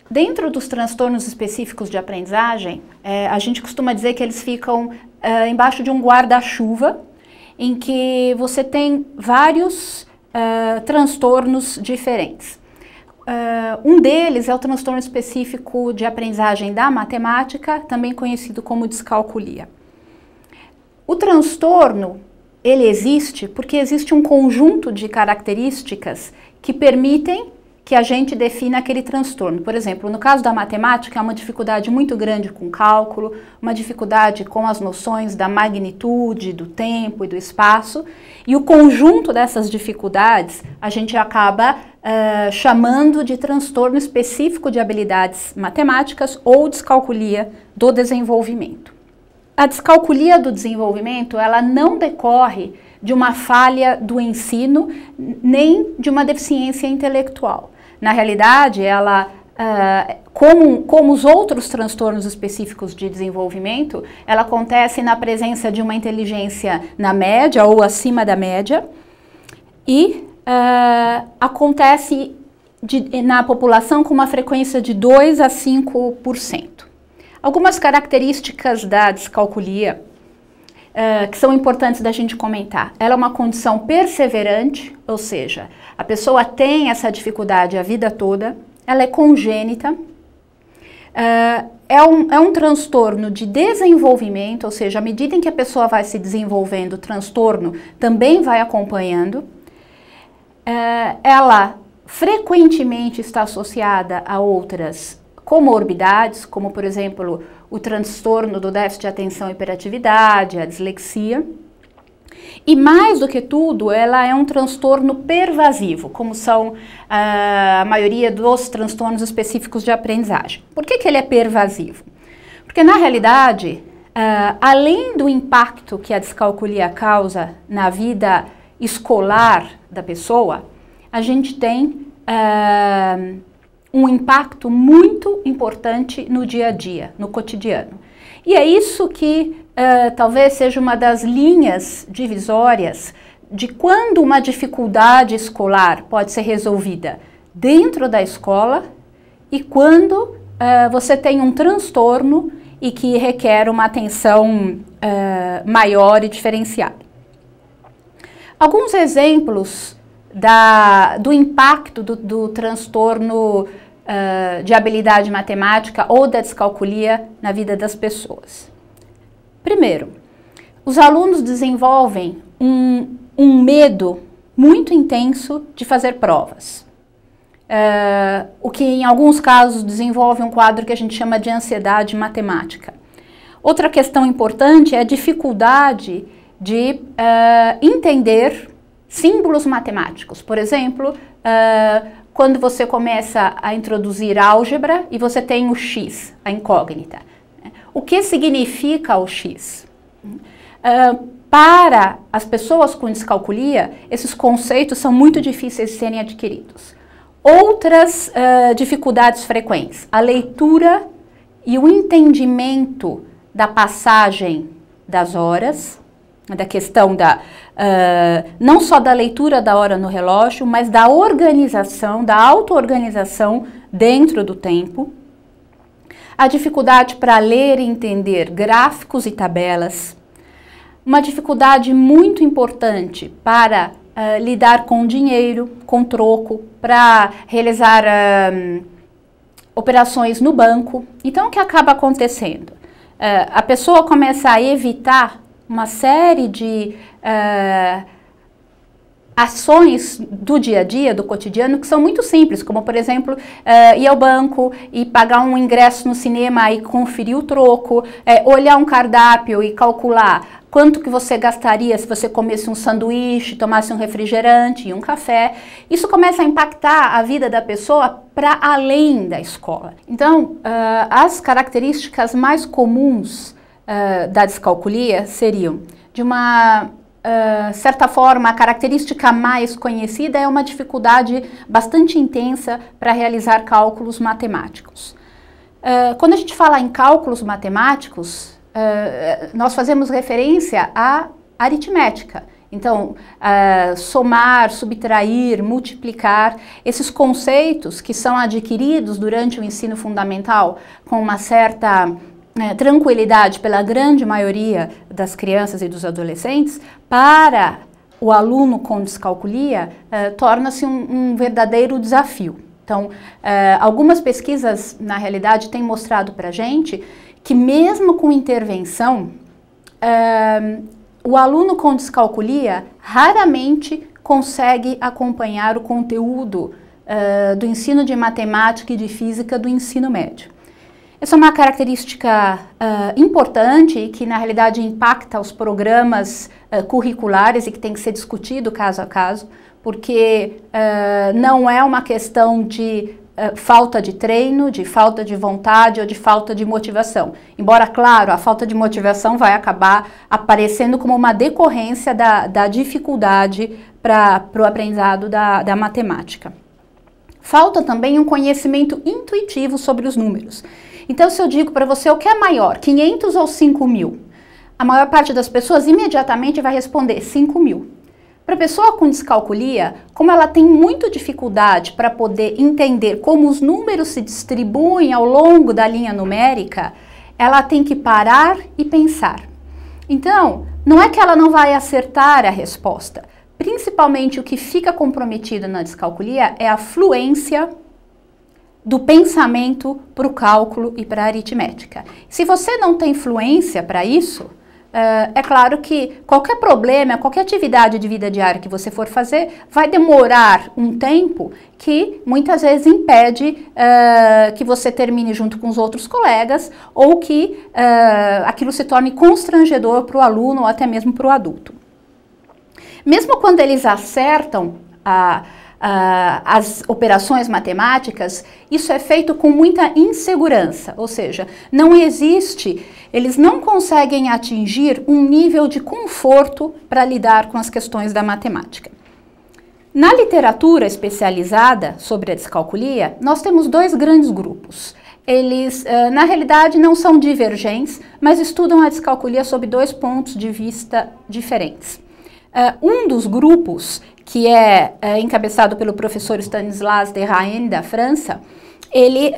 Dentro dos transtornos específicos de aprendizagem, a gente costuma dizer que eles ficam embaixo de um guarda-chuva, em que você tem vários transtornos diferentes. Um deles é o transtorno específico de aprendizagem da matemática, também conhecido como descalculia. O transtorno, ele existe porque existe um conjunto de características que permitem que a gente defina aquele transtorno. Por exemplo, no caso da matemática, há uma dificuldade muito grande com cálculo, uma dificuldade com as noções da magnitude, do tempo e do espaço, e o conjunto dessas dificuldades a gente acaba chamando de transtorno específico de habilidades matemáticas ou descalculia do desenvolvimento. A descalculia do desenvolvimento, ela não decorre de uma falha do ensino, nem de uma deficiência intelectual. Na realidade, ela, como os outros transtornos específicos de desenvolvimento, ela acontece na presença de uma inteligência na média ou acima da média e acontece na população com uma frequência de 2 a 5%. Algumas características da descalculia que são importantes da gente comentar. Ela é uma condição perseverante, ou seja, a pessoa tem essa dificuldade a vida toda, ela é congênita, é um transtorno de desenvolvimento, ou seja, à medida em que a pessoa vai se desenvolvendo, o transtorno também vai acompanhando. Ela frequentemente está associada a outras comorbidades, como por exemplo o transtorno do déficit de atenção e hiperatividade, a dislexia. E mais do que tudo, ela é um transtorno pervasivo, como são a maioria dos transtornos específicos de aprendizagem. Por que ele é pervasivo? Porque na realidade, além do impacto que a descalculia causa na vida escolar da pessoa, a gente tem um impacto muito importante no dia a dia, no cotidiano. E é isso que talvez seja uma das linhas divisórias de quando uma dificuldade escolar pode ser resolvida dentro da escola e quando você tem um transtorno e que requer uma atenção maior e diferenciada. Alguns exemplos do impacto do transtorno de habilidade matemática ou da descalculia na vida das pessoas. Primeiro, os alunos desenvolvem um medo muito intenso de fazer provas, o que em alguns casos desenvolve um quadro que a gente chama de ansiedade matemática. Outra questão importante é a dificuldade de entender símbolos matemáticos. Por exemplo, quando você começa a introduzir álgebra e você tem o x, a incógnita. O que significa o x? Para as pessoas com descalculia, esses conceitos são muito difíceis de serem adquiridos. Outras dificuldades frequentes, a leitura e o entendimento da passagem das horas, da questão não só da leitura da hora no relógio, mas da organização, da auto-organização dentro do tempo. A dificuldade para ler e entender gráficos e tabelas. Uma dificuldade muito importante para lidar com dinheiro, com troco, para realizar operações no banco. Então, o que acaba acontecendo? A pessoa começa a evitar uma série de ações do dia a dia, do cotidiano, que são muito simples, como por exemplo, ir ao banco e pagar um ingresso no cinema e conferir o troco, olhar um cardápio e calcular quanto que você gastaria se você comesse um sanduíche, tomasse um refrigerante e um café. Isso começa a impactar a vida da pessoa para além da escola. Então, as características mais comuns da descalculia seriam, de uma certa forma, a característica mais conhecida é uma dificuldade bastante intensa para realizar cálculos matemáticos. Quando a gente fala em cálculos matemáticos, nós fazemos referência à aritmética. Então, somar, subtrair, multiplicar, esses conceitos que são adquiridos durante o ensino fundamental com uma certa tranquilidade pela grande maioria das crianças e dos adolescentes, para o aluno com descalculia, torna-se um verdadeiro desafio. Então, algumas pesquisas, na realidade, têm mostrado para a gente que mesmo com intervenção, o aluno com descalculia raramente consegue acompanhar o conteúdo do ensino de matemática e de física do ensino médio. Essa é uma característica importante e que, na realidade, impacta os programas curriculares e que tem que ser discutido caso a caso, porque não é uma questão de falta de treino, de falta de vontade ou de falta de motivação. Embora, claro, a falta de motivação vai acabar aparecendo como uma decorrência da dificuldade para o aprendizado da matemática. Falta também um conhecimento intuitivo sobre os números. Então, se eu digo para você o que é maior, 500 ou 5.000, a maior parte das pessoas imediatamente vai responder 5.000. Para a pessoa com descalculia, como ela tem muita dificuldade para poder entender como os números se distribuem ao longo da linha numérica, ela tem que parar e pensar. Então, não é que ela não vai acertar a resposta. Principalmente o que fica comprometido na descalculia é a fluência do pensamento para o cálculo e para a aritmética. Se você não tem fluência para isso, é claro que qualquer problema, qualquer atividade de vida diária que você for fazer, vai demorar um tempo que muitas vezes impede que você termine junto com os outros colegas ou que aquilo se torne constrangedor para o aluno ou até mesmo para o adulto. Mesmo quando eles acertam as operações matemáticas, isso é feito com muita insegurança, ou seja, não existe, eles não conseguem atingir um nível de conforto para lidar com as questões da matemática. Na literatura especializada sobre a descalculia, nós temos dois grandes grupos. Eles, na realidade, não são divergentes, mas estudam a descalculia sob dois pontos de vista diferentes. Um dos grupos, que é encabeçado pelo professor Stanislas Dehaene, da França, ele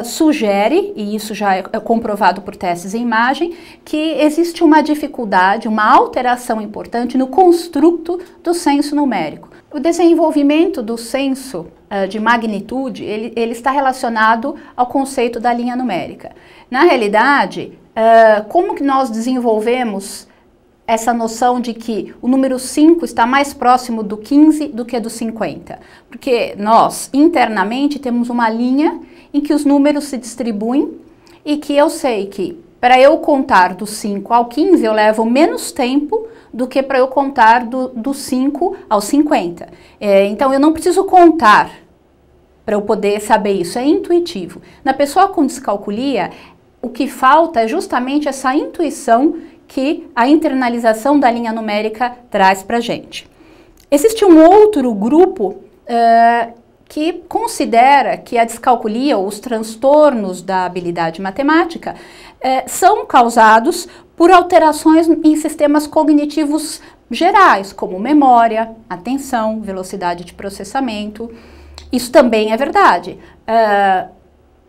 sugere, e isso já é comprovado por testes em imagem, que existe uma dificuldade, uma alteração importante no construto do senso numérico. O desenvolvimento do senso de magnitude, ele está relacionado ao conceito da linha numérica. Na realidade, como que nós desenvolvemos essa noção de que o número 5 está mais próximo do 15 do que do 50. Porque nós, internamente, temos uma linha em que os números se distribuem e que eu sei que para eu contar do 5 ao 15 eu levo menos tempo do que para eu contar do 5 ao 50. Então eu não preciso contar para eu poder saber isso, é intuitivo. Na pessoa com descalculia, o que falta é justamente essa intuição que a internalização da linha numérica traz para a gente. Existe um outro grupo que considera que a descalculia ou os transtornos da habilidade matemática são causados por alterações em sistemas cognitivos gerais, como memória, atenção, velocidade de processamento. Isso também é verdade.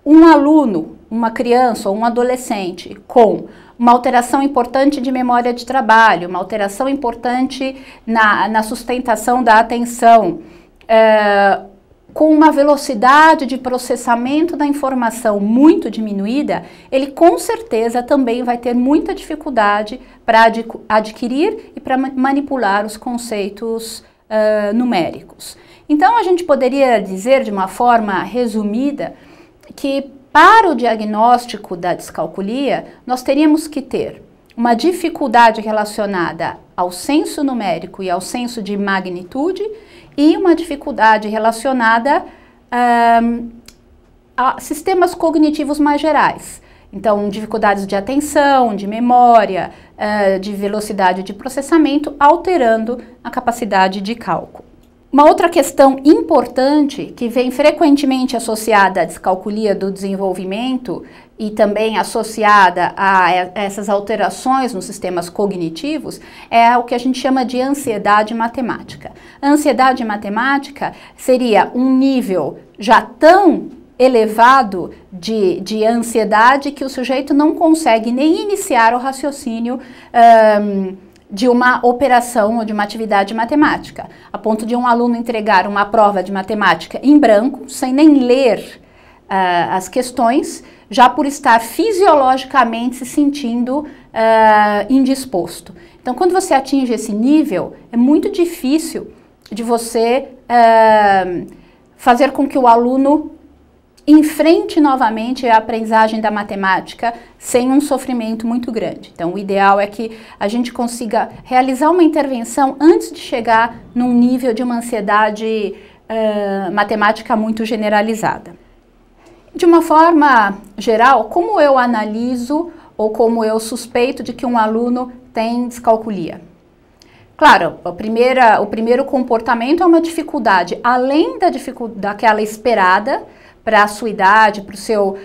Um aluno, uma criança ou um adolescente com uma alteração importante de memória de trabalho, uma alteração importante na sustentação da atenção, com uma velocidade de processamento da informação muito diminuída, ele com certeza também vai ter muita dificuldade para adquirir e para manipular os conceitos numéricos. Então, a gente poderia dizer, de uma forma resumida, que para o diagnóstico da descalculia, nós teríamos que ter uma dificuldade relacionada ao senso numérico e ao senso de magnitude e uma dificuldade relacionada a sistemas cognitivos mais gerais. Então, dificuldades de atenção, de memória, de velocidade de processamento, alterando a capacidade de cálculo. Uma outra questão importante que vem frequentemente associada à descalculia do desenvolvimento e também associada a essas alterações nos sistemas cognitivos é o que a gente chama de ansiedade matemática. A ansiedade matemática seria um nível já tão elevado de ansiedade que o sujeito não consegue nem iniciar o raciocínio de uma operação ou de uma atividade matemática, a ponto de um aluno entregar uma prova de matemática em branco, sem nem ler as questões, já por estar fisiologicamente se sentindo indisposto. Então, quando você atinge esse nível, é muito difícil de você fazer com que o aluno enfrente novamente a aprendizagem da matemática sem um sofrimento muito grande. Então, o ideal é que a gente consiga realizar uma intervenção antes de chegar num nível de uma ansiedade matemática muito generalizada. De uma forma geral, como eu analiso ou como eu suspeito de que um aluno tem descalculia? Claro, o primeiro comportamento é uma dificuldade, além daquela esperada, para a sua idade, para o seu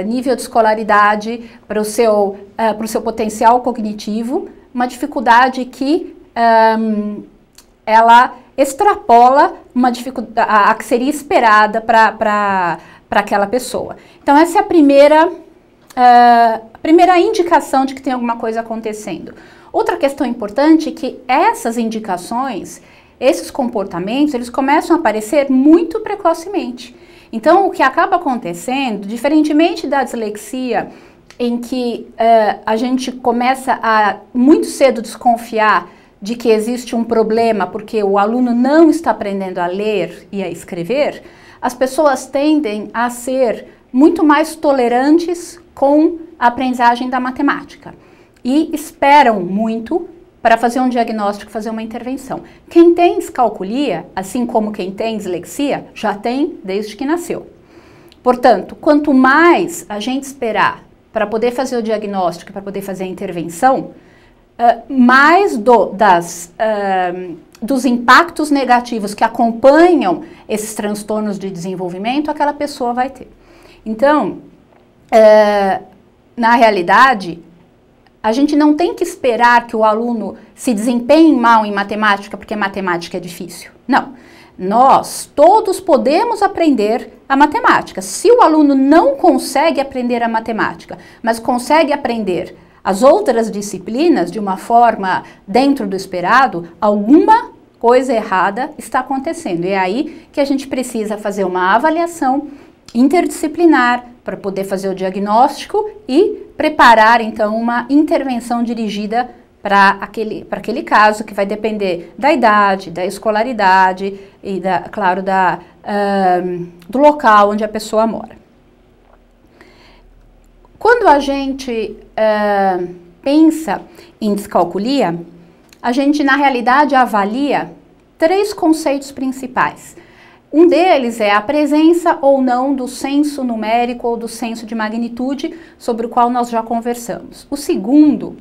nível de escolaridade, para o seu potencial cognitivo, uma dificuldade que ela extrapola a que seria esperada para aquela pessoa. Então, essa é a primeira indicação de que tem alguma coisa acontecendo. Outra questão importante é que essas indicações, esses comportamentos, eles começam a aparecer muito precocemente. Então, o que acaba acontecendo, diferentemente da dislexia, em que a gente começa a muito cedo desconfiar de que existe um problema porque o aluno não está aprendendo a ler e a escrever, as pessoas tendem a ser muito mais tolerantes com a aprendizagem da matemática e esperam muito para fazer um diagnóstico, fazer uma intervenção. Quem tem descalculia, assim como quem tem dislexia, já tem desde que nasceu. Portanto, quanto mais a gente esperar para poder fazer o diagnóstico, para poder fazer a intervenção, mais dos impactos negativos que acompanham esses transtornos de desenvolvimento, aquela pessoa vai ter. Então, na realidade, a gente não tem que esperar que o aluno se desempenhe mal em matemática porque matemática é difícil. Não. Nós todos podemos aprender a matemática. Se o aluno não consegue aprender a matemática, mas consegue aprender as outras disciplinas de uma forma dentro do esperado, alguma coisa errada está acontecendo. E é aí que a gente precisa fazer uma avaliação interdisciplinar para poder fazer o diagnóstico e preparar, então, uma intervenção dirigida para aquele caso, que vai depender da idade, da escolaridade e, claro, do local onde a pessoa mora. Quando a gente pensa em descalculia, a gente, na realidade, avalia 3 conceitos principais. Um deles é a presença ou não do senso numérico ou do senso de magnitude, sobre o qual nós já conversamos. O segundo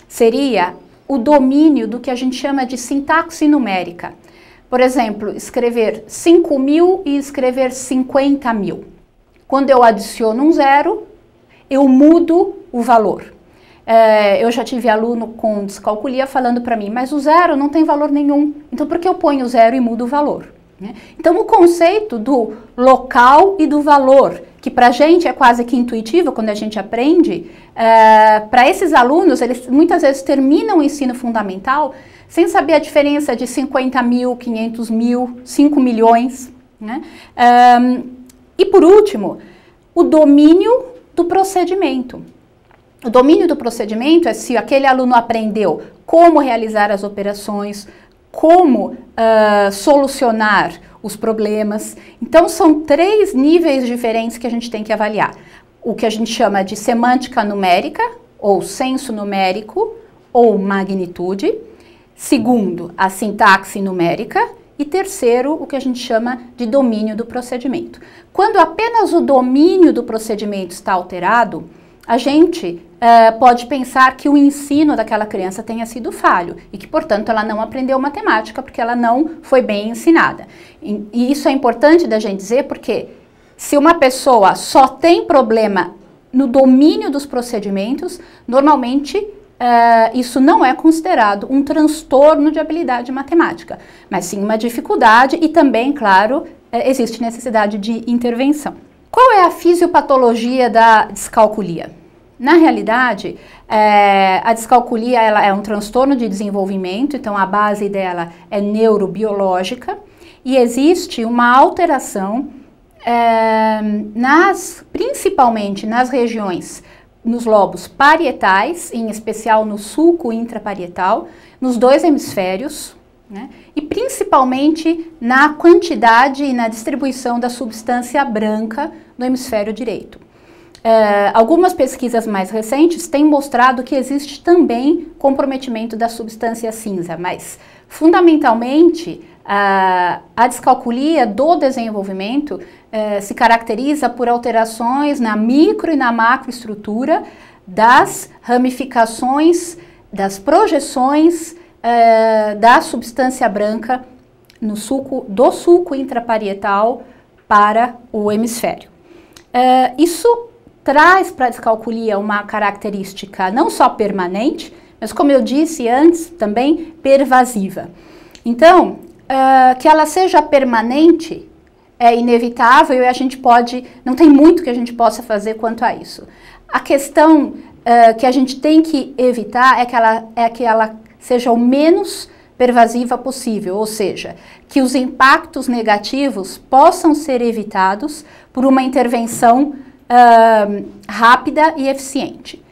seria o domínio do que a gente chama de sintaxe numérica. Por exemplo, escrever 5.000 e escrever 50.000. Quando eu adiciono um zero, eu mudo o valor. Eu já tive aluno com descalculia falando para mim, mas o zero não tem valor nenhum, então por que eu ponho o zero e mudo o valor? Então, o conceito do local e do valor, que para a gente é quase que intuitivo quando a gente aprende, para esses alunos, eles muitas vezes terminam o ensino fundamental sem saber a diferença de 50.000, 500.000, 5 milhões. Né? E por último, o domínio do procedimento. O domínio do procedimento é se aquele aluno aprendeu como realizar as operações, como solucionar os problemas. Então, são 3 níveis diferentes que a gente tem que avaliar. O que a gente chama de semântica numérica, ou senso numérico, ou magnitude. Segundo, a sintaxe numérica. E terceiro, o que a gente chama de domínio do procedimento. Quando apenas o domínio do procedimento está alterado, a gente pode pensar que o ensino daquela criança tenha sido falho e que, portanto, ela não aprendeu matemática porque ela não foi bem ensinada. E isso é importante da gente dizer porque se uma pessoa só tem problema no domínio dos procedimentos, normalmente isso não é considerado um transtorno de habilidade matemática, mas sim uma dificuldade e também, claro, existe necessidade de intervenção. Qual é a fisiopatologia da descalculia? Na realidade, a descalculia ela é um transtorno de desenvolvimento, então a base dela é neurobiológica e existe uma alteração principalmente nas regiões, nos lobos parietais, em especial no sulco intraparietal, nos dois hemisférios, né? E principalmente na quantidade e na distribuição da substância branca no hemisfério direito. Algumas pesquisas mais recentes têm mostrado que existe também comprometimento da substância cinza, mas fundamentalmente a descalculia do desenvolvimento se caracteriza por alterações na micro e na macroestrutura das ramificações, das projeções da substância branca no do sulco intraparietal para o hemisfério. Isso traz para a descalculia uma característica não só permanente, mas como eu disse antes, também pervasiva. Então, que ela seja permanente é inevitável e a gente não tem muito que a gente possa fazer quanto a isso. A questão que a gente tem que evitar é que ela seja o menos pervasiva possível, ou seja, que os impactos negativos possam ser evitados por uma intervenção rápida e eficiente.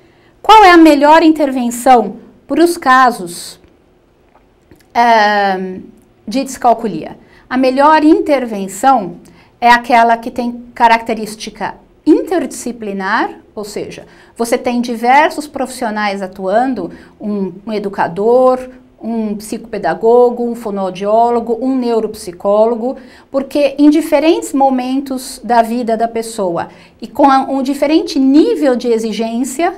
Qual é a melhor intervenção para os casos de descalculia? A melhor intervenção é aquela que tem característica interdisciplinar, ou seja, você tem diversos profissionais atuando, um educador, um psicopedagogo, um fonoaudiólogo, um neuropsicólogo, porque em diferentes momentos da vida da pessoa e com um diferente nível de exigência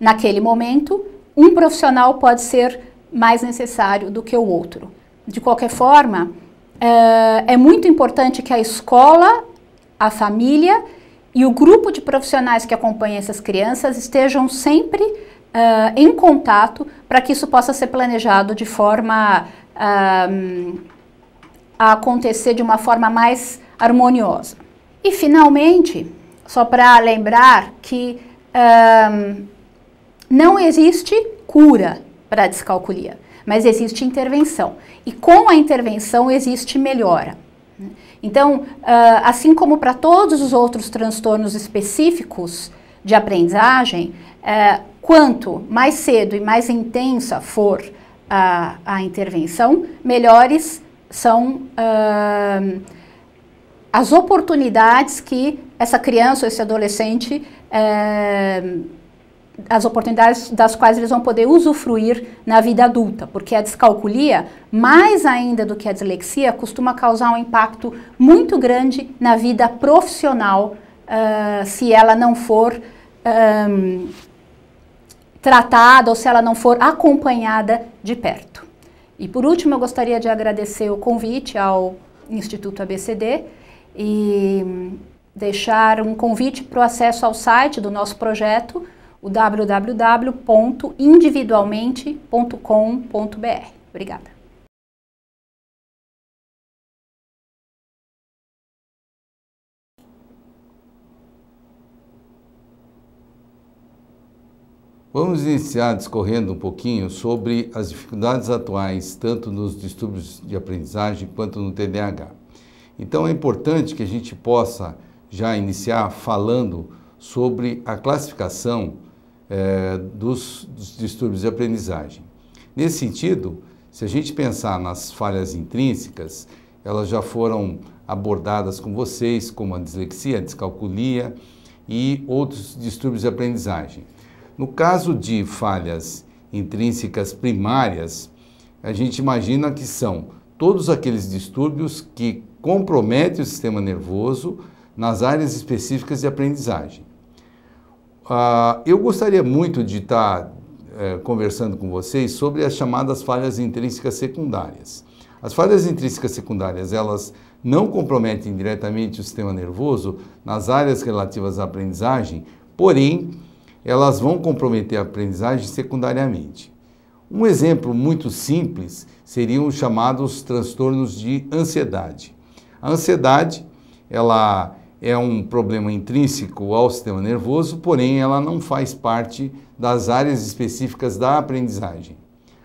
naquele momento, um profissional pode ser mais necessário do que o outro. De qualquer forma, é muito importante que a escola, a família e o grupo de profissionais que acompanham essas crianças estejam sempre em contato para que isso possa ser planejado de forma a acontecer de uma forma mais harmoniosa. E finalmente, só para lembrar que não existe cura para a descalculia, mas existe intervenção. E com a intervenção existe melhora. Então, assim como para todos os outros transtornos específicos de aprendizagem, quanto mais cedo e mais intensa for a intervenção, melhores são as oportunidades que essa criança ou esse adolescente, as oportunidades das quais eles vão poder usufruir na vida adulta, porque a descalculia, mais ainda do que a dislexia, costuma causar um impacto muito grande na vida profissional, se ela não for tratada ou se ela não for acompanhada de perto. E por último, eu gostaria de agradecer o convite ao Instituto ABCD e deixar um convite para o acesso ao site do nosso projeto, o www.individualmente.com.br. Obrigada. Vamos iniciar discorrendo um pouquinho sobre as dificuldades atuais, tanto nos distúrbios de aprendizagem quanto no TDAH. Então é importante que a gente possa já iniciar falando sobre a classificação dos distúrbios de aprendizagem. Nesse sentido, se a gente pensar nas falhas intrínsecas, elas já foram abordadas com vocês, como a dislexia, a descalculia e outros distúrbios de aprendizagem. No caso de falhas intrínsecas primárias, a gente imagina que são todos aqueles distúrbios que comprometem o sistema nervoso nas áreas específicas de aprendizagem. eu gostaria muito de estar conversando com vocês sobre as chamadas falhas intrínsecas secundárias. As falhas intrínsecas secundárias, elas não comprometem diretamente o sistema nervoso nas áreas relativas à aprendizagem, porém, elas vão comprometer a aprendizagem secundariamente. Um exemplo muito simples seriam os chamados transtornos de ansiedade. A ansiedade, ela é um problema intrínseco ao sistema nervoso, porém ela não faz parte das áreas específicas da aprendizagem.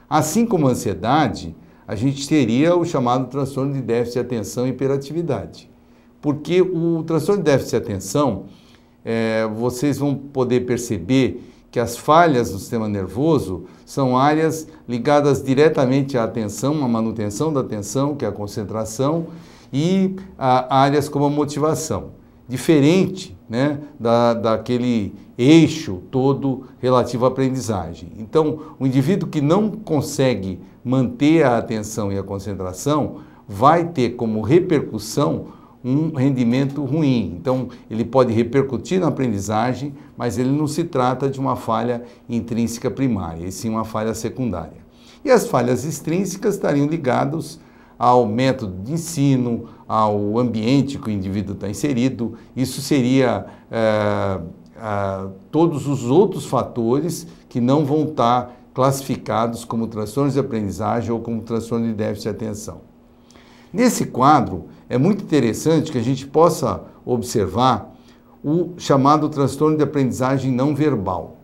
Assim como a ansiedade, a gente teria o chamado transtorno de déficit de atenção e hiperatividade. Porque o transtorno de déficit de atenção, vocês vão poder perceber que as falhas do sistema nervoso são áreas ligadas diretamente à atenção, à manutenção da atenção, que é a concentração, e a áreas como a motivação. Diferente, né, daquele eixo todo relativo à aprendizagem. Então, o indivíduo que não consegue manter a atenção e a concentração vai ter como repercussão um rendimento ruim. Então, ele pode repercutir na aprendizagem, mas ele não se trata de uma falha intrínseca primária, e sim uma falha secundária. E as falhas extrínsecas estariam ligadas ao método de ensino, ao ambiente que o indivíduo está inserido. Isso seria todos os outros fatores que não vão estar classificados como transtornos de aprendizagem ou como transtorno de déficit de atenção. Nesse quadro, é muito interessante que a gente possa observar o chamado transtorno de aprendizagem não verbal.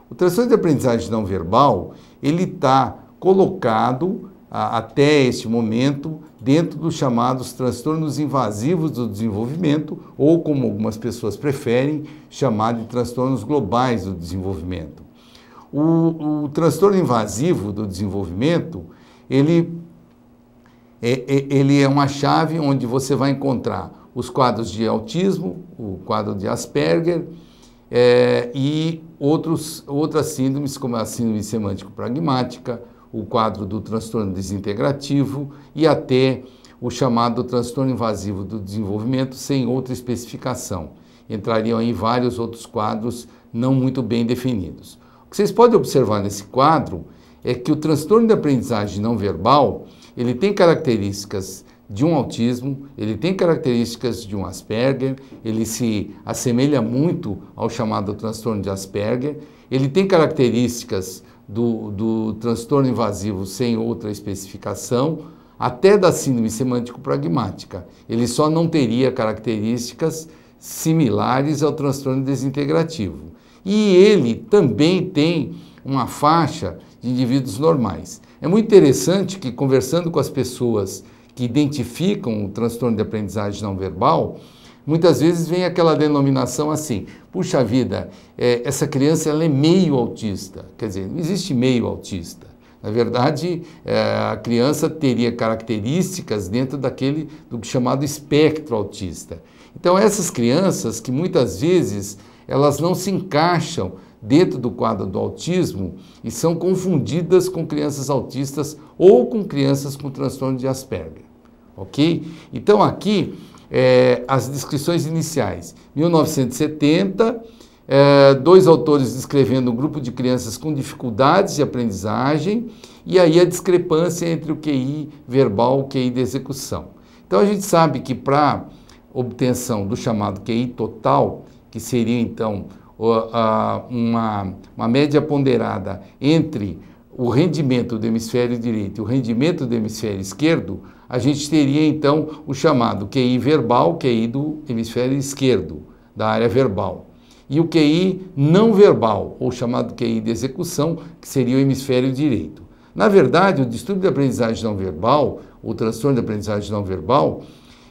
O transtorno de aprendizagem não verbal, ele está colocado até este momento dentro dos chamados transtornos invasivos do desenvolvimento, ou como algumas pessoas preferem, chamar de transtornos globais do desenvolvimento. O transtorno invasivo do desenvolvimento, ele é uma chave onde você vai encontrar os quadros de autismo, o quadro de Asperger e outras síndromes, como a síndrome semântico-pragmática, o quadro do transtorno desintegrativo e até o chamado transtorno invasivo do desenvolvimento sem outra especificação. Entrariam aí vários outros quadros não muito bem definidos. O que vocês podem observar nesse quadro é que o transtorno de aprendizagem não verbal, ele tem características de um autismo, ele tem características de um Asperger, ele se assemelha muito ao chamado transtorno de Asperger, ele tem características do transtorno invasivo sem outra especificação, até da síndrome semântico-pragmática. Ele só não teria características similares ao transtorno desintegrativo. E ele também tem uma faixa de indivíduos normais. É muito interessante que, conversando com as pessoas que identificam o transtorno de aprendizagem não verbal, muitas vezes vem aquela denominação assim: puxa vida, essa criança ela é meio autista. Quer dizer, não existe meio autista. Na verdade, a criança teria características dentro do chamado espectro autista. Então, essas crianças que muitas vezes elas não se encaixam dentro do quadro do autismo e são confundidas com crianças autistas ou com crianças com transtorno de Asperger. Ok? Então, aqui, as descrições iniciais. 1970, dois autores descrevendo um grupo de crianças com dificuldades de aprendizagem e aí a discrepância entre o QI verbal e o QI de execução. Então, a gente sabe que para obtenção do chamado QI total, que seria, então, uma média ponderada entre o rendimento do hemisfério direito e o rendimento do hemisfério esquerdo, a gente teria, então, o chamado QI verbal, QI do hemisfério esquerdo, da área verbal. E o QI não verbal, ou chamado QI de execução, que seria o hemisfério direito. Na verdade, o distúrbio de aprendizagem não verbal, o transtorno de aprendizagem não verbal,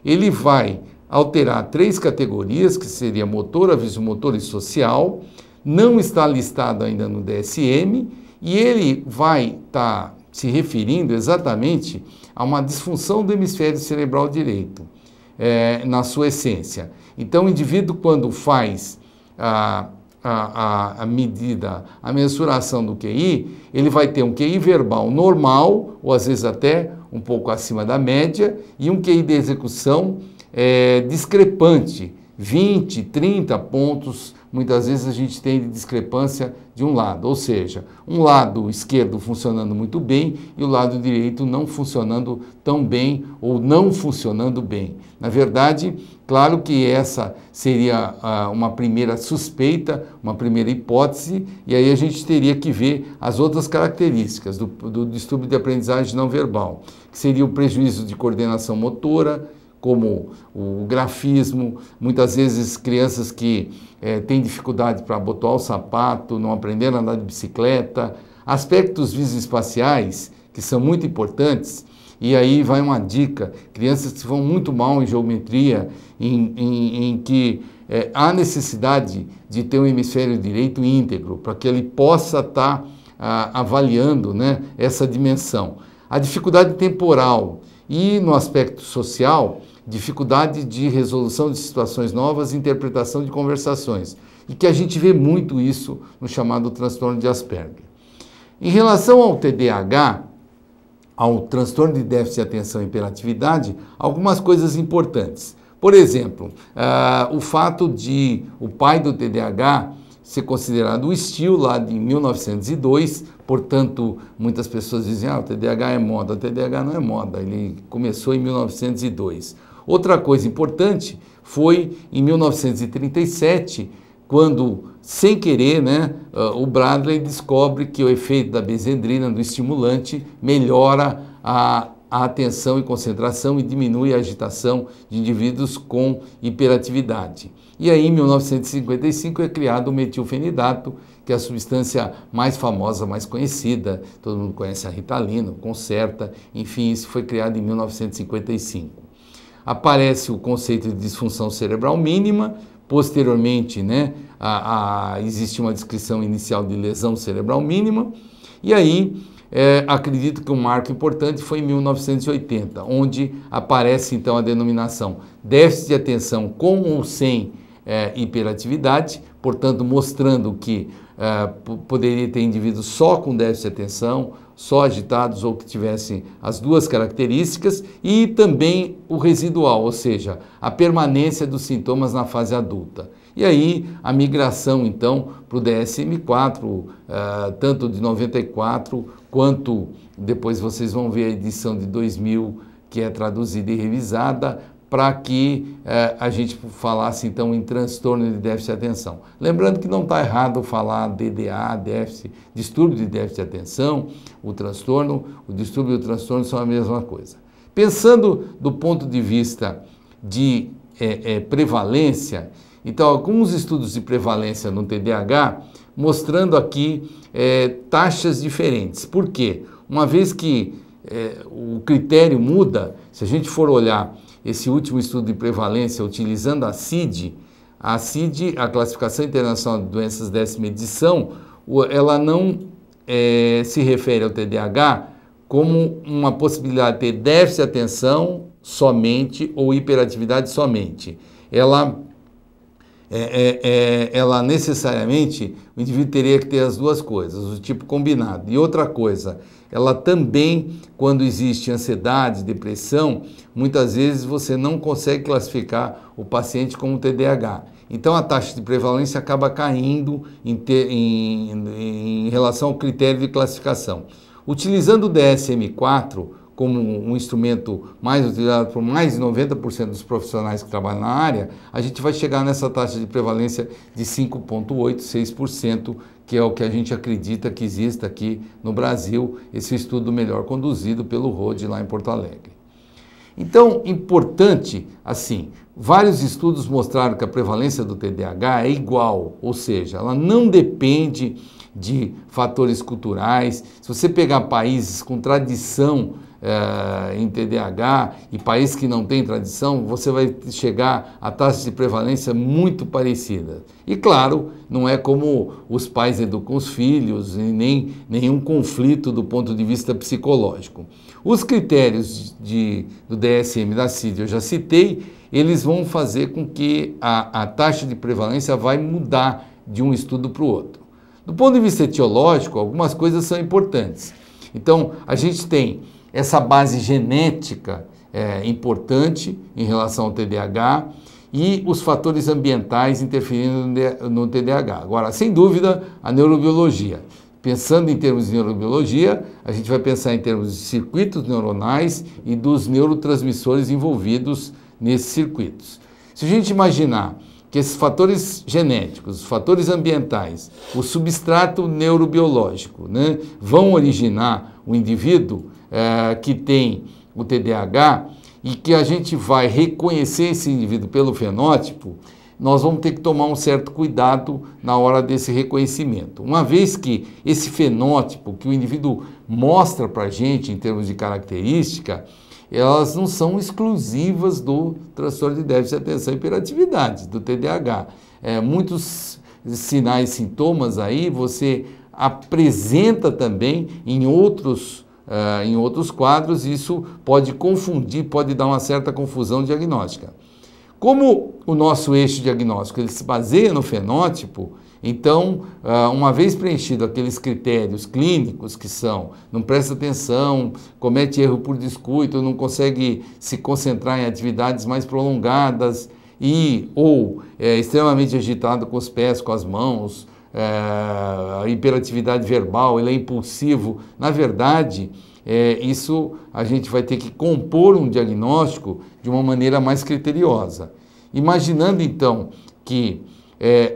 ele vai alterar 3 categorias, que seria motora, visomotora e social, não está listado ainda no DSM, e ele vai estar se referindo exatamente a uma disfunção do hemisfério cerebral direito, na sua essência. Então, o indivíduo, quando faz a medida, a mensuração do QI, ele vai ter um QI verbal normal, ou às vezes até um pouco acima da média, e um QI de execução discrepante, 20, 30 pontos muitas vezes a gente tem discrepância de um lado, ou seja, um lado esquerdo funcionando muito bem e o lado direito não funcionando tão bem ou não funcionando bem. Na verdade, claro que essa seria uma primeira suspeita, uma primeira hipótese, e aí a gente teria que ver as outras características do distúrbio de aprendizagem não verbal, que seria o prejuízo de coordenação motora, como o grafismo, muitas vezes crianças que têm dificuldade para abotoar o sapato, não aprenderam a andar de bicicleta, aspectos visoespaciais que são muito importantes, e aí vai uma dica, crianças que vão muito mal em geometria, em que há necessidade de ter um hemisfério direito íntegro, para que ele possa estar avaliando, né, essa dimensão. A dificuldade temporal e no aspecto social, dificuldade de resolução de situações novas e interpretação de conversações. E que a gente vê muito isso no chamado transtorno de Asperger. Em relação ao TDAH, ao transtorno de déficit de atenção e hiperatividade, algumas coisas importantes. Por exemplo, o fato de o pai do TDAH ser considerado o Still, lá de 1902, portanto, muitas pessoas dizem, o TDAH é moda. O TDAH não é moda, ele começou em 1902. Outra coisa importante foi em 1937, quando, sem querer, né, o Bradley descobre que o efeito da benzendrina, do estimulante, melhora a atenção e concentração e diminui a agitação de indivíduos com hiperatividade. E aí, em 1955, é criado o metilfenidato, que é a substância mais famosa, mais conhecida. Todo mundo conhece a Ritalina, o Concerta, enfim, isso foi criado em 1955. Aparece o conceito de disfunção cerebral mínima, posteriormente, né, existe uma descrição inicial de lesão cerebral mínima, e aí acredito que um marco importante foi em 1980, onde aparece então a denominação déficit de atenção com ou sem hiperatividade, portanto mostrando que poderia ter indivíduos só com déficit de atenção, só agitados ou que tivessem as duas características, e também o residual, ou seja, a permanência dos sintomas na fase adulta. E aí a migração então para o DSM-4, tanto de 94 quanto depois vocês vão ver a edição de 2000, que é traduzida e revisada, para que a gente falasse então em transtorno de déficit de atenção. Lembrando que não está errado falar DDA, déficit, distúrbio de déficit de atenção, o transtorno, o distúrbio e o transtorno são a mesma coisa. Pensando do ponto de vista de prevalência, então alguns estudos de prevalência no TDAH mostrando aqui taxas diferentes. Por quê? Uma vez que o critério muda, se a gente for olhar esse último estudo de prevalência utilizando a CID, a Classificação Internacional de Doenças 10ª edição, ela não se refere ao TDAH como uma possibilidade de ter déficit de atenção somente ou hiperatividade somente. Ela necessariamente, o indivíduo teria que ter as duas coisas, o tipo combinado. E outra coisa, ela também, quando existe ansiedade, depressão, muitas vezes você não consegue classificar o paciente como TDAH. Então a taxa de prevalência acaba caindo em relação ao critério de classificação. Utilizando o DSM-4 como um instrumento mais utilizado por mais de 90% dos profissionais que trabalham na área, a gente vai chegar nessa taxa de prevalência de 5,8%, 6%, que é o que a gente acredita que exista aqui no Brasil, esse estudo melhor conduzido pelo Rode lá em Porto Alegre. Então, importante, assim, vários estudos mostraram que a prevalência do TDAH é igual, ou seja, ela não depende de fatores culturais. Se você pegar países com tradição em TDAH e países que não têm tradição, você vai chegar a taxas de prevalência muito parecidas. E claro, não é como os pais educam os filhos, e nem nenhum conflito do ponto de vista psicológico. Os critérios do DSM da CID, eu já citei, eles vão fazer com que a taxa de prevalência vai mudar de um estudo para o outro. Do ponto de vista etiológico, algumas coisas são importantes. Então, a gente tem essa base genética importante em relação ao TDAH, e os fatores ambientais interferindo no TDAH. Agora, sem dúvida, a neurobiologia. Pensando em termos de neurobiologia, a gente vai pensar em termos de circuitos neuronais e dos neurotransmissores envolvidos nesses circuitos. Se a gente imaginar que esses fatores genéticos, os fatores ambientais, o substrato neurobiológico, né, vão originar o indivíduo que tem o TDAH e que a gente vai reconhecer esse indivíduo pelo fenótipo, nós vamos ter que tomar um certo cuidado na hora desse reconhecimento. Uma vez que esse fenótipo que o indivíduo mostra para a gente em termos de característica, elas não são exclusivas do transtorno de déficit de atenção e hiperatividade, do TDAH. Muitos sinais e sintomas aí você apresenta também em outros quadros, e isso pode confundir, pode dar uma certa confusão diagnóstica. Como o nosso eixo diagnóstico ele se baseia no fenótipo, então, uma vez preenchido aqueles critérios clínicos que são não presta atenção, comete erro por descuido, não consegue se concentrar em atividades mais prolongadas ou é extremamente agitado com os pés, com as mãos, a hiperatividade verbal, ele é impulsivo, na verdade, isso a gente vai ter que compor um diagnóstico de uma maneira mais criteriosa. Imaginando então que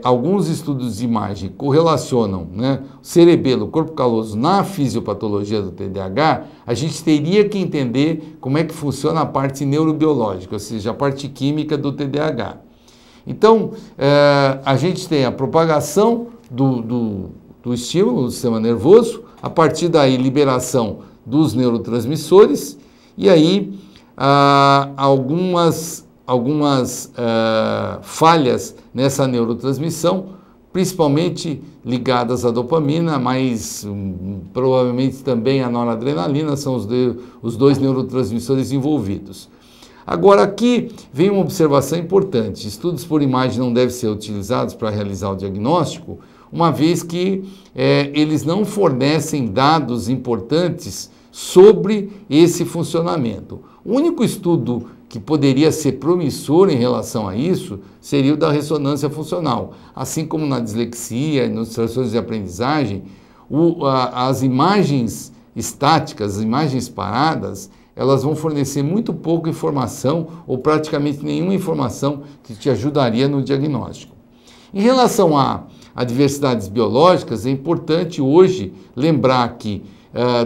alguns estudos de imagem correlacionam, né, o cerebelo, o corpo caloso na fisiopatologia do TDAH, a gente teria que entender como é que funciona a parte neurobiológica, ou seja, a parte química do TDAH. Então, a gente tem a propagação do estímulo do sistema nervoso, a partir daí liberação dos neurotransmissores, e aí algumas falhas nessa neurotransmissão, principalmente ligadas à dopamina, mas provavelmente também à noradrenalina, são os dois neurotransmissores envolvidos. Agora aqui vem uma observação importante: estudos por imagem não devem ser utilizados para realizar o diagnóstico, uma vez que eles não fornecem dados importantes sobre esse funcionamento. O único estudo que poderia ser promissor em relação a isso seria o da ressonância funcional. Assim como na dislexia e nos transtornos de aprendizagem, as imagens estáticas, as imagens paradas, elas vão fornecer muito pouca informação ou praticamente nenhuma informação que te ajudaria no diagnóstico. Em relação a adversidades biológicas, é importante hoje lembrar que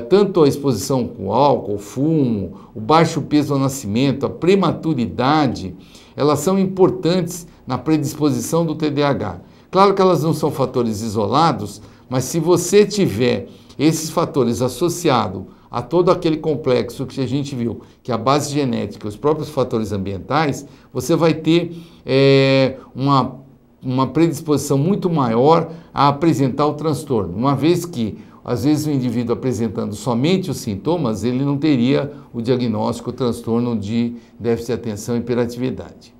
tanto a exposição com álcool, fumo, o baixo peso ao nascimento, a prematuridade, elas são importantes na predisposição do TDAH. Claro que elas não são fatores isolados, mas se você tiver esses fatores associados a todo aquele complexo que a gente viu, que é a base genética, os próprios fatores ambientais, você vai ter uma predisposição muito maior a apresentar o transtorno, uma vez que às vezes o indivíduo apresentando somente os sintomas, ele não teria o diagnóstico, o transtorno de déficit de atenção e hiperatividade.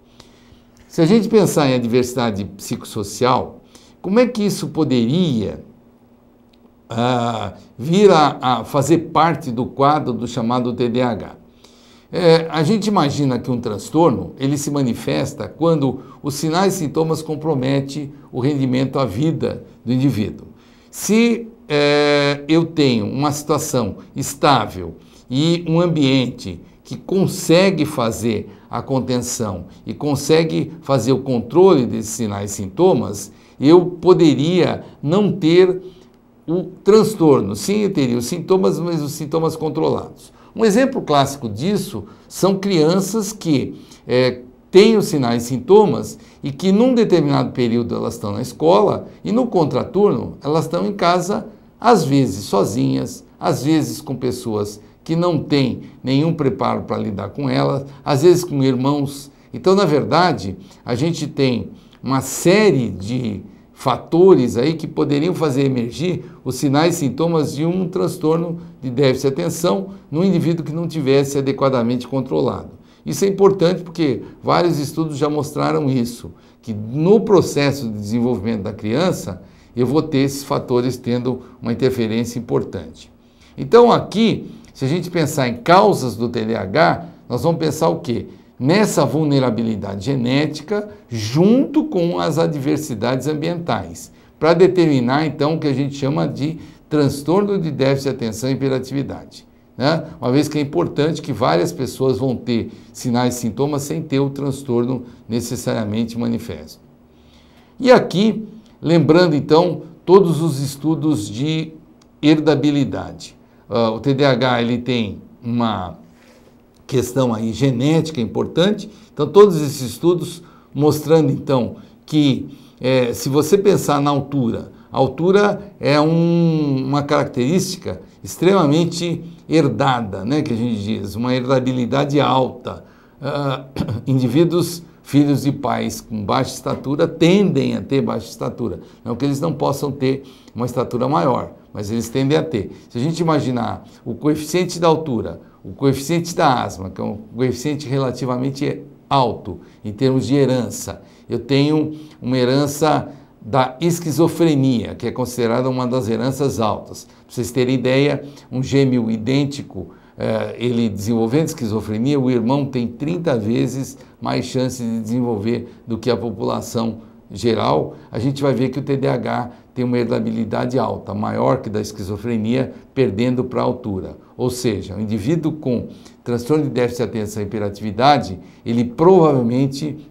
Se a gente pensar em adversidade psicossocial, como é que isso poderia vir a fazer parte do quadro do chamado TDAH? A gente imagina que um transtorno, ele se manifesta quando os sinais e sintomas comprometem o rendimento à vida do indivíduo. Se eu tenho uma situação estável e um ambiente que consegue fazer a contenção e consegue fazer o controle desses sinais e sintomas, eu poderia não ter o transtorno. Sim, eu teria os sintomas, mas os sintomas controlados. Um exemplo clássico disso são crianças que têm os sinais e sintomas e que num determinado período elas estão na escola e no contraturno elas estão em casa, às vezes sozinhas, às vezes com pessoas que não têm nenhum preparo para lidar com elas, às vezes com irmãos. Então, na verdade, a gente tem uma série de fatores aí que poderiam fazer emergir os sinais e sintomas de um transtorno de déficit de atenção no indivíduo que não tivesse adequadamente controlado. Isso é importante porque vários estudos já mostraram isso, que no processo de desenvolvimento da criança, eu vou ter esses fatores tendo uma interferência importante. Então aqui, se a gente pensar em causas do TDAH, nós vamos pensar o quê? nessa vulnerabilidade genética junto com as adversidades ambientais, para determinar então o que a gente chama de transtorno de déficit de atenção e hiperatividade. Né? Uma vez que é importante que várias pessoas vão ter sinais e sintomas sem ter o transtorno necessariamente manifesto. E aqui, lembrando então todos os estudos de herdabilidade. O TDAH ele tem uma questão aí genética importante, então todos esses estudos mostrando então que se você pensar na altura, a altura é uma característica extremamente herdada, né, que a gente diz, uma herdabilidade alta. Indivíduos, filhos de pais com baixa estatura, tendem a ter baixa estatura. Não que eles não possam ter uma estatura maior, mas eles tendem a ter. Se a gente imaginar o coeficiente da altura, o coeficiente da asma, que é um coeficiente relativamente alto em termos de herança, eu tenho uma herança da esquizofrenia, que é considerada uma das heranças altas. Para vocês terem ideia, um gêmeo idêntico, ele desenvolvendo esquizofrenia, o irmão tem 30 vezes mais chance de desenvolver do que a população geral. A gente vai ver que o TDAH tem uma herdabilidade alta, maior que da esquizofrenia, perdendo para a altura. Ou seja, o indivíduo com transtorno de déficit de atenção e hiperatividade, ele provavelmente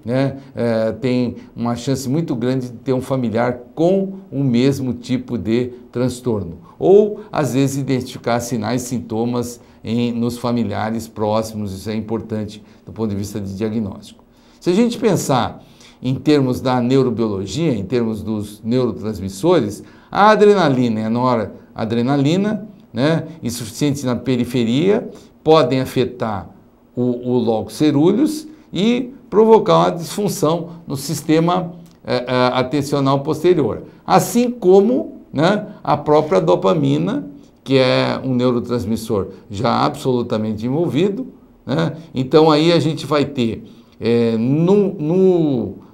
tem uma chance muito grande de ter um familiar com o mesmo tipo de transtorno. Ou, às vezes, identificar sinais e sintomas nos familiares próximos, isso é importante do ponto de vista de diagnóstico. Se a gente pensar em termos da neurobiologia, em termos dos neurotransmissores, a adrenalina e a noradrenalina, insuficientes na periferia, podem afetar o locus coeruleus e provocar uma disfunção no sistema atencional posterior. Assim como a própria dopamina, que é um neurotransmissor já absolutamente envolvido. Então aí a gente vai ter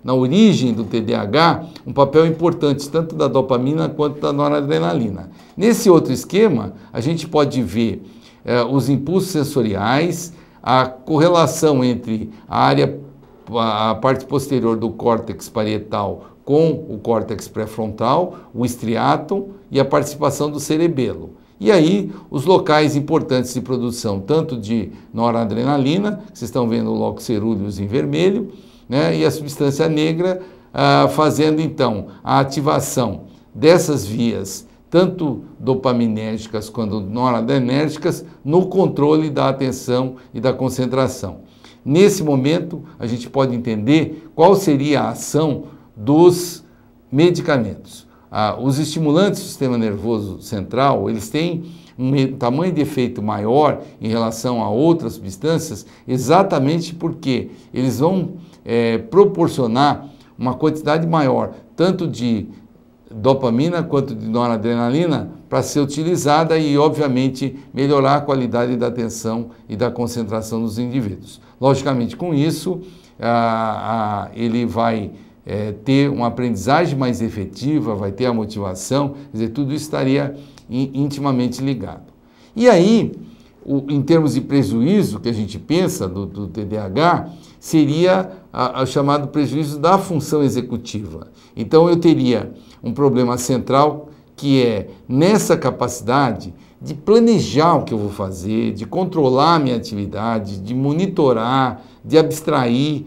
na origem do TDAH um papel importante tanto da dopamina quanto da noradrenalina. Nesse outro esquema, a gente pode ver os impulsos sensoriais, a correlação entre a parte posterior do córtex parietal com o córtex pré-frontal, o estriatum e a participação do cerebelo. E aí, os locais importantes de produção, tanto de noradrenalina, que vocês estão vendo o locus coeruleus em vermelho, e a substância negra, fazendo então a ativação dessas vias, tanto dopaminérgicas quanto noradrenérgicas, no controle da atenção e da concentração. Nesse momento, a gente pode entender qual seria a ação dos medicamentos. Os estimulantes do sistema nervoso central, eles têm um tamanho de efeito maior em relação a outras substâncias, exatamente porque eles vão proporcionar uma quantidade maior, tanto de dopamina quanto de noradrenalina, para ser utilizada e, obviamente, melhorar a qualidade da atenção e da concentração dos indivíduos. Logicamente, com isso, ele vai ter uma aprendizagem mais efetiva, vai ter a motivação, quer dizer, tudo isso estaria intimamente ligado. E aí, em termos de prejuízo que a gente pensa do TDAH, seria o chamado prejuízo da função executiva. Então, eu teria um problema central que é nessa capacidade de planejar o que eu vou fazer, de controlar a minha atividade, de monitorar, de abstrair,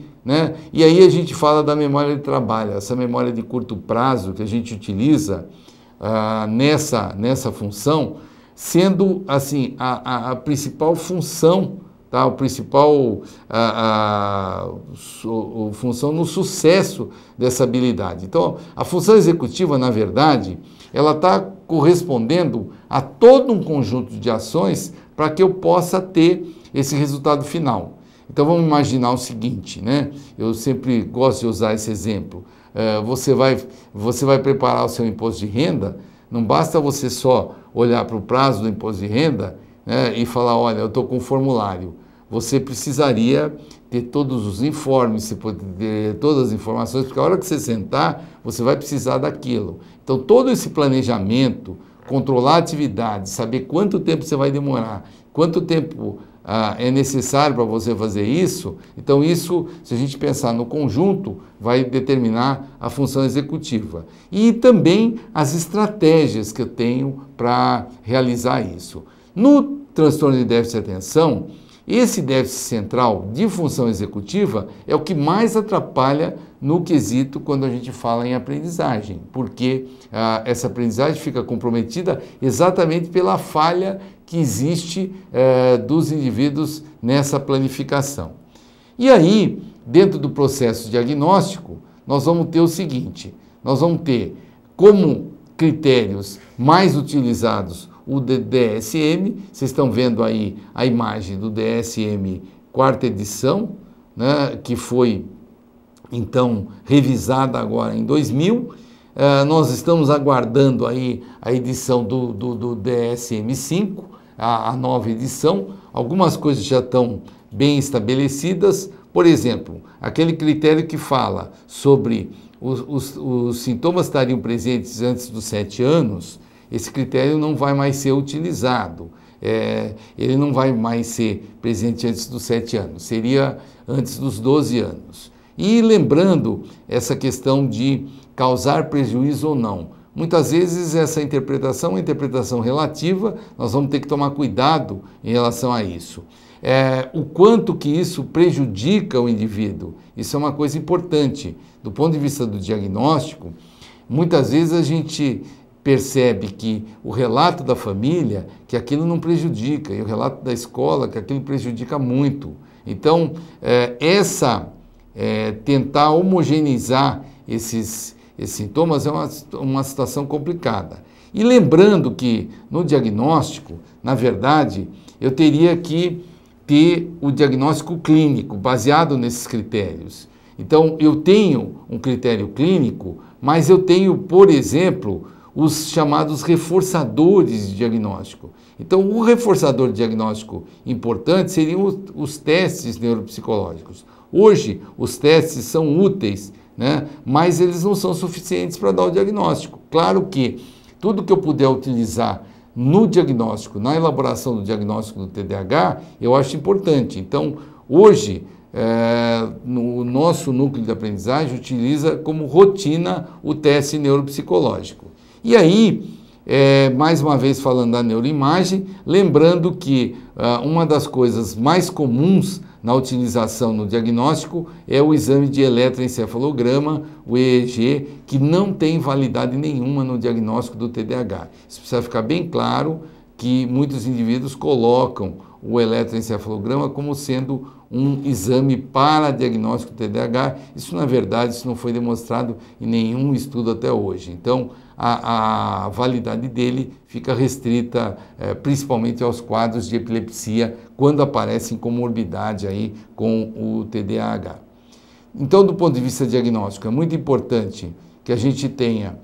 E aí a gente fala da memória de trabalho, essa memória de curto prazo que a gente utiliza nessa função, sendo assim a principal função, tá? A função no sucesso dessa habilidade. Então, a função executiva, na verdade, ela está correspondendo a todo um conjunto de ações para que eu possa ter esse resultado final. Então vamos imaginar o seguinte, Eu sempre gosto de usar esse exemplo. Você vai preparar o seu imposto de renda, não basta você só olhar para o prazo do imposto de renda e falar, olha, eu estou com um formulário. Você precisaria ter todos os informes, ter todas as informações, porque a hora que você sentar, você vai precisar daquilo. Então todo esse planejamento, controlar a atividade, saber quanto tempo você vai demorar, quanto tempo é necessário para você fazer isso, então isso, se a gente pensar no conjunto, vai determinar a função executiva. E também as estratégias que eu tenho para realizar isso. No transtorno de déficit de atenção, esse déficit central de função executiva é o que mais atrapalha no quesito quando a gente fala em aprendizagem, porque essa aprendizagem fica comprometida exatamente pela falha que existe dos indivíduos nessa planificação. E aí, dentro do processo diagnóstico, nós vamos ter o seguinte, nós vamos ter como critérios mais utilizados o DSM, vocês estão vendo aí a imagem do DSM 4ª edição, né, que foi então revisada agora em 2000, nós estamos aguardando aí a edição do DSM-5, a nova edição, algumas coisas já estão bem estabelecidas, por exemplo, aquele critério que fala sobre os sintomas estariam presentes antes dos 7 anos, esse critério não vai mais ser utilizado, ele não vai mais ser presente antes dos 7 anos, seria antes dos 12 anos. E lembrando essa questão de causar prejuízo ou não, muitas vezes essa interpretação é uma interpretação relativa, nós vamos ter que tomar cuidado em relação a isso. O quanto que isso prejudica o indivíduo, isso é uma coisa importante. Do ponto de vista do diagnóstico, muitas vezes a gente percebe que o relato da família, que aquilo não prejudica, e o relato da escola, que aquilo prejudica muito. Então, tentar homogeneizar esses sintomas é uma situação complicada. E lembrando que no diagnóstico, na verdade, eu teria que ter o diagnóstico clínico baseado nesses critérios. Então, eu tenho um critério clínico, mas eu tenho, por exemplo, os chamados reforçadores de diagnóstico. Então, o reforçador de diagnóstico importante seriam os testes neuropsicológicos. Hoje, os testes são úteis, né? Mas eles não são suficientes para dar o diagnóstico. Claro que tudo que eu puder utilizar no diagnóstico, na elaboração do diagnóstico do TDAH, eu acho importante. Então, hoje, no nosso núcleo de aprendizagem, utiliza como rotina o teste neuropsicológico. E aí, mais uma vez falando da neuroimagem, lembrando que uma das coisas mais comuns na utilização no diagnóstico é o exame de eletroencefalograma, o EEG, que não tem validade nenhuma no diagnóstico do TDAH. Isso precisa ficar bem claro que muitos indivíduos colocam o eletroencefalograma como sendo um exame para diagnóstico do TDAH. Isso, na verdade, isso não foi demonstrado em nenhum estudo até hoje. Então, a validade dele fica restrita principalmente aos quadros de epilepsia, quando aparecem comorbidade aí com o TDAH. Então, do ponto de vista diagnóstico, é muito importante que a gente tenha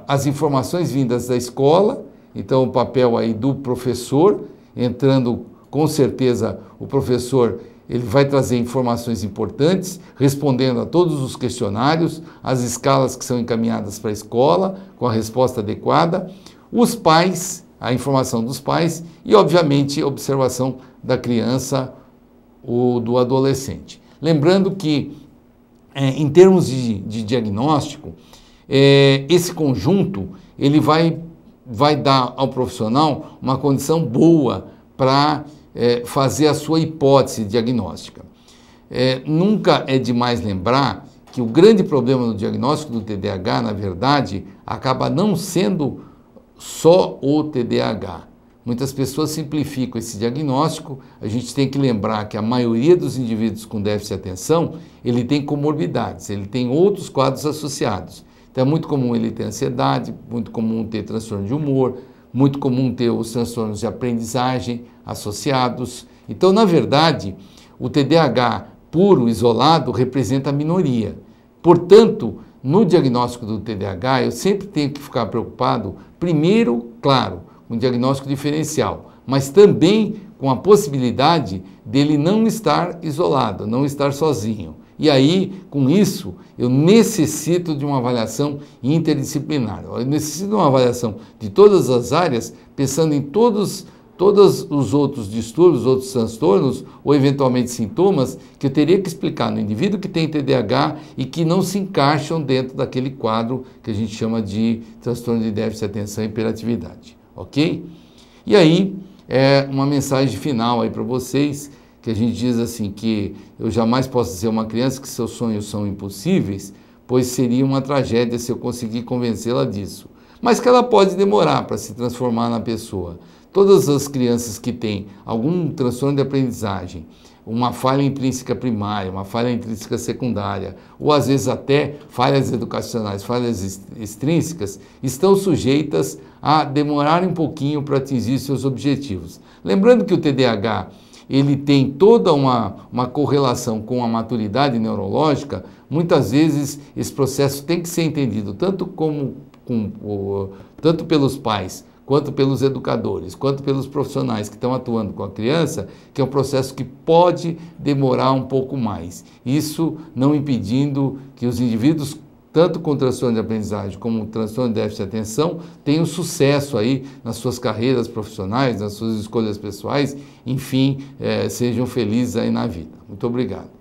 as informações vindas da escola, então o papel aí do professor, entrando com certeza o professor ele vai trazer informações importantes, respondendo a todos os questionários, as escalas que são encaminhadas para a escola, com a resposta adequada, os pais, a informação dos pais e, obviamente, a observação da criança ou do adolescente. Lembrando que, em termos de diagnóstico, esse conjunto ele vai dar ao profissional uma condição boa para fazer a sua hipótese diagnóstica. Nunca é demais lembrar que o grande problema no diagnóstico do TDAH, na verdade, acaba não sendo só o TDAH. Muitas pessoas simplificam esse diagnóstico, a gente tem que lembrar que a maioria dos indivíduos com déficit de atenção, ele tem comorbidades, ele tem outros quadros associados. Então é muito comum ele ter ansiedade, muito comum ter transtorno de humor, muito comum ter os transtornos de aprendizagem associados. Então, na verdade, o TDAH puro, isolado, representa a minoria. Portanto, no diagnóstico do TDAH, eu sempre tenho que ficar preocupado, primeiro, claro, com o diagnóstico diferencial, mas também com a possibilidade dele não estar isolado, não estar sozinho. E aí, com isso, eu necessito de uma avaliação interdisciplinar. Eu necessito de uma avaliação de todas as áreas, pensando em todos todos os outros distúrbios, outros transtornos ou eventualmente sintomas que eu teria que explicar no indivíduo que tem TDAH e que não se encaixam dentro daquele quadro que a gente chama de transtorno de déficit de atenção e hiperatividade, ok? E aí, uma mensagem final aí para vocês, que a gente diz assim que eu jamais posso dizer a uma criança que seus sonhos são impossíveis, pois seria uma tragédia se eu conseguir convencê-la disso. Mas que ela pode demorar para se transformar na pessoa. Todas as crianças que têm algum transtorno de aprendizagem, uma falha intrínseca primária, uma falha intrínseca secundária, ou às vezes até falhas educacionais, falhas extrínsecas, estão sujeitas a demorar um pouquinho para atingir seus objetivos. Lembrando que o TDAH, ele tem toda uma correlação com a maturidade neurológica, muitas vezes esse processo tem que ser entendido tanto pelos pais, quanto pelos educadores, quanto pelos profissionais que estão atuando com a criança, que é um processo que pode demorar um pouco mais. Isso não impedindo que os indivíduos, tanto com transtorno de aprendizagem como transtorno de déficit de atenção, tenham sucesso aí nas suas carreiras profissionais, nas suas escolhas pessoais, enfim, sejam felizes aí na vida. Muito obrigado.